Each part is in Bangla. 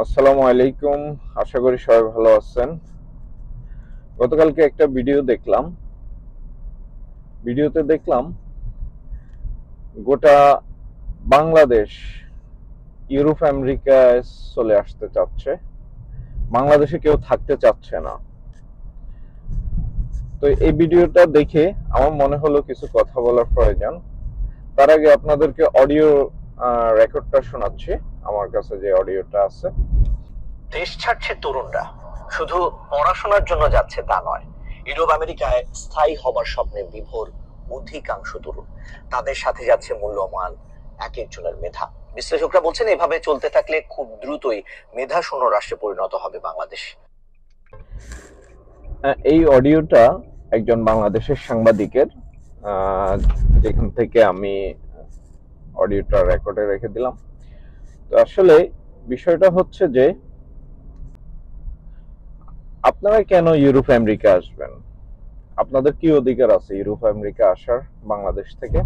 আসসালামু আলাইকুম। আশা করি সবাই ভালো আছেন। গতকালকে একটা ভিডিওতে দেখলাম গোটা বাংলাদেশ ইউরোপ আমেরিকায় চলে আসতে চাচ্ছে, বাংলাদেশে কেউ থাকতে চাচ্ছে না। তো এই ভিডিওটা দেখে আমার মনে হলো কিছু কথা বলার প্রয়োজন। তার আগে আপনাদেরকে অডিও রেকর্ডটা শোনাচ্ছি, আমার কাছে যে অডিওটা আছে। দেশ ছাড়ছে তরুণরা, শুধু পড়াশোনার জন্য যাচ্ছে তা নয়, ইউরোপ আমেরিকায় স্থায়ী হবার স্বপ্নে বিভোর অধিকাংশ তরুণ। তাদের সাথে যাচ্ছে মূল্যবান এক একজনের মেধা। বিশ্লেষকরা বলছেন এভাবে চলতে থাকলে খুব দ্রুতই মেধা শূন্য রাষ্ট্রে পরিণত হবে বাংলাদেশ। এই অডিওটা একজন বাংলাদেশের সাংবাদিকের, যেখান থেকে আমি অডিওটা রেকর্ডে রেখে দিলাম। তো আসলে বিষয়টা হচ্ছে যে আপনারা কেন ইউরোপ আমেরিকা আসবেন? আপনাদের কি অধিকার আছে ইউরোপ আমেরিকা আসার বাংলাদেশ থেকে?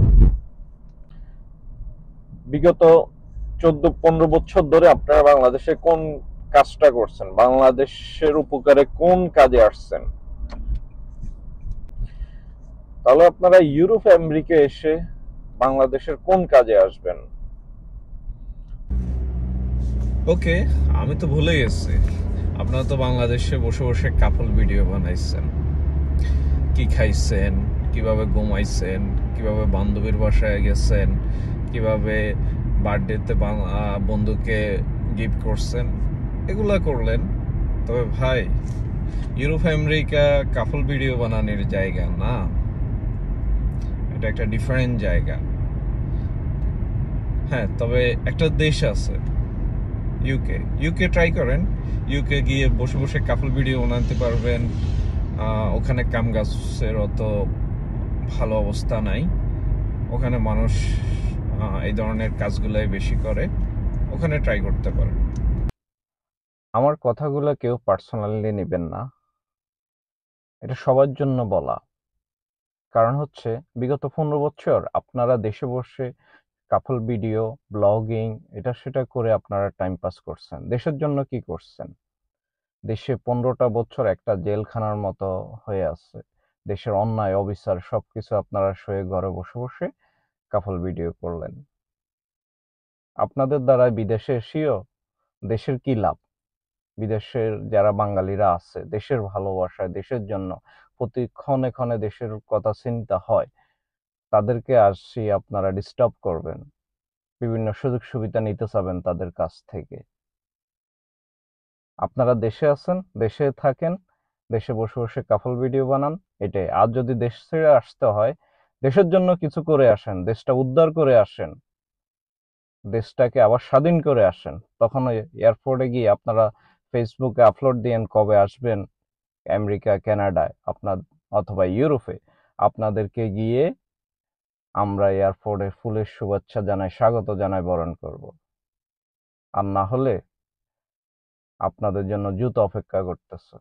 বিগত 14-15 বছর ধরে আপনারা বাংলাদেশে কোন কাজটা করছেন? বাংলাদেশের উপকারে কোন কাজে আসছেন? তাহলে আপনারা ইউরোপ আমেরিকা এসে বাংলাদেশের কোন কাজে আসবেন? ওকে, আমি তো ভুলে গেছি। আপনারা তো বাংলাদেশে বসে বসে কাপল ভিডিও বানাইছেন, কি খাইছেন, কিভাবে ঘুমাইছেন, কিভাবে বান্ধবীর বাসায় গেছেন, কিভাবে বার্থডেতে বন্ধুকে গিফট করছেন, এগুলা করলেন। তবে ভাই, ইউরোপ আমেরিকা কাপল ভিডিও বানানোর জায়গা না, এটা একটা ডিফারেন্ট জায়গা। হ্যাঁ, তবে একটা দেশ আছে ইউকে ট্রাই করেন। ইউকে গিয়ে বসে বসে কাপল ভিডিও বানাতে পারবেন। ওখানে কাম গাছের অত ভালো অবস্থা নাই, ওখানে মানুষ এই ধরনের কাজগুলাই বেশি করে, ওখানে ট্রাই করতে পারেন। আমার কথাগুলো কেউ পার্সোনালি নেবেন না, এটা সবার জন্য বলা। কারণ হচ্ছে বিগত 15 বছর আপনারা দেশে বসে কাপল ভিডিও, ব্লগিং, এটা সেটা করে আপনারা টাইম পাস করছেন। দেশের জন্য কি করছেন? দেশে 15টা বছর একটা জেলখানার মতো হয়ে আছে। দেশের অন্যায় অবিচার সবকিছু আপনারা সয়ে ঘরে বসে বসে কাপল ভিডিও করলেন। আপনাদের দ্বারা বিদেশে এসেও দেশের কি লাভ? বিদেশের যারা বাঙালিরা আছে, দেশের ভালোবাসায়, দেশের জন্য প্রতি ক্ষণে ক্ষণে দেশের কথা চিন্তা হয়, তাদেরকে আসি আপনারা ডিস্টার্ব করবেন, বিভিন্ন সুযোগ সুবিধা নিতে চাবেন তাদের কাছ থেকে। আপনারা দেশে আছেন, দেশে থাকেন, দেশে বসে বসে কাপল ভিডিও বানান, এটাই। আর যদি দেশ ছেড়ে আসতে হয়, দেশের জন্য কিছু করে আসেন, দেশটা উদ্ধার করে আসেন, দেশটাকে আবার স্বাধীন করে আসেন। তখন ওই এয়ারপোর্টে গিয়ে আপনারা ফেসবুকে আপলোড দিয়েন কবে আসবেন আমেরিকা, কানাডায় আপনার অথবা ইউরোপে। আপনাদেরকে গিয়ে আমরা এয়ারপোর্টে ফুলের শুভেচ্ছা জানাই, স্বাগত জানাই, বরণ করব। আর না হলে আপনাদের জন্য জুতো অপেক্ষা করতেছে।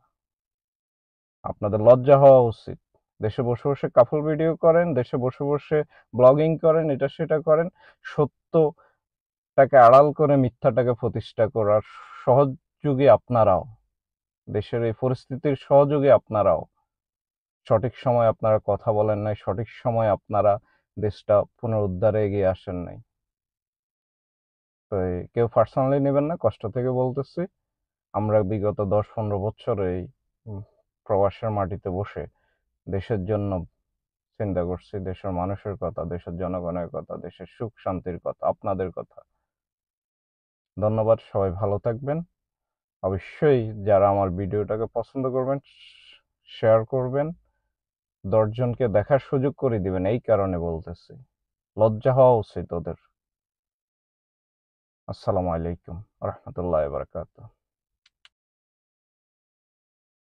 আপনাদের লজ্জা হওয়া উচিত। দেশে বসে বসে কাপল ভিডিও করেন, দেশে বসে বসে ব্লগিং করেন, এটা সেটা করেন, সত্যটাকে আড়াল করে মিথ্যাটাকে প্রতিষ্ঠা করার সহযোগী আপনারাও। দেশের এই পরিস্থিতির সহযোগী আপনারাও। সঠিক সময় আপনারা কথা বলেন নাই, সঠিক সময় আপনারা দেশটা পুনরুদ্ধারে এগিয়ে আসেন নাই। তো কেউ পার্সোনালি নেবেন না, কষ্ট থেকে বলতেছি। আমরা বিগত 10-15 বছর এই প্রবাসের মাটিতে বসে দেশের জন্য চিন্তা করছি, দেশের মানুষের কথা, দেশের জনগণের কথা, দেশের সুখ শান্তির কথা, আপনাদের কথা। ধন্যবাদ, সবাই ভালো থাকবেন। অবশ্যই যারা আমার ভিডিওটাকে পছন্দ করবেন, শেয়ার করবেন, 10 জনকে দেখার সুযোগ করে দিবেন, এই কারণে বলতেছি। লজ্জা হওয়া উচিত ওদের। আসসালামু আলাইকুম রহমতুল্লাহ বারাকাতুহু।